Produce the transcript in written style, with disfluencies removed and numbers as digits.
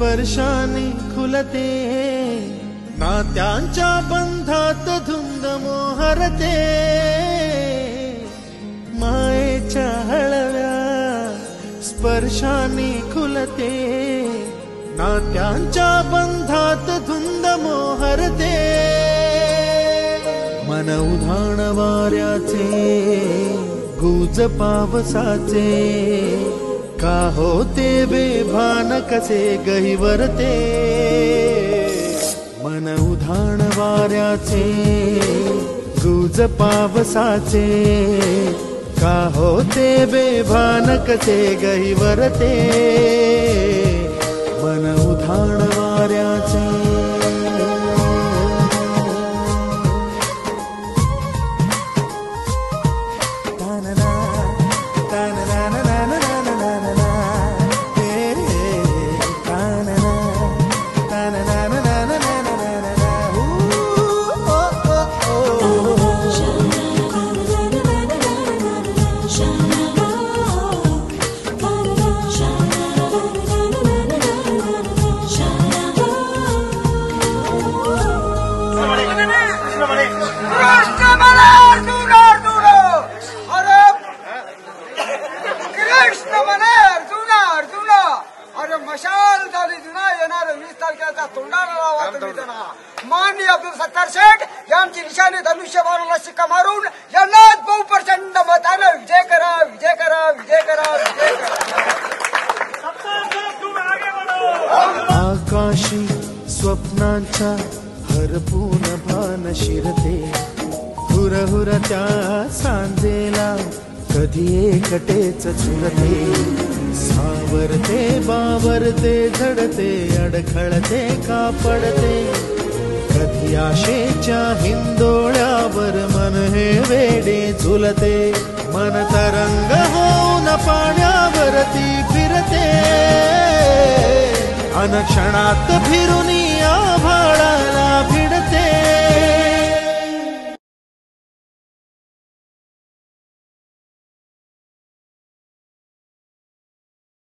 स्पर्शाने खुलते, नात्यांच्या बंधात धुंद मोहरते, मायेच्या हळव्या स्पर्शाने खुलते, नात्यांच्या बंधात धुंद मोहरते, मन उधाण वाऱ्याचे गुज पावसाचे, का होते बेभान कसे गहिवरते, मन उधाण वाऱ्याचे गुज पावसाचे, का होते बेभान कसे गहिवरते, मन उधाण वाऱ्याचे. माननीय अब्दुल सत्तार शेठ यांची निशाने धनुष्यबाणाला शिक्का मारून यांनाच बहुप्रचंड मताने विजय करा, विजय करा, विजय करा, विजय करा. आकाशी स्वप्नांच्या हरपून भान शिरते, हुरहुर त्या सांजेला कधी एकटेच झुलते, सावरते बावरते झडते, अडखळते का पडते, कधी आशेच्या हिंदोळ्यावर मन हे वेडे झुलते, मन तरंग होऊन पाण्यावरती फिरते, अनक्षणात फिरून आभाळाला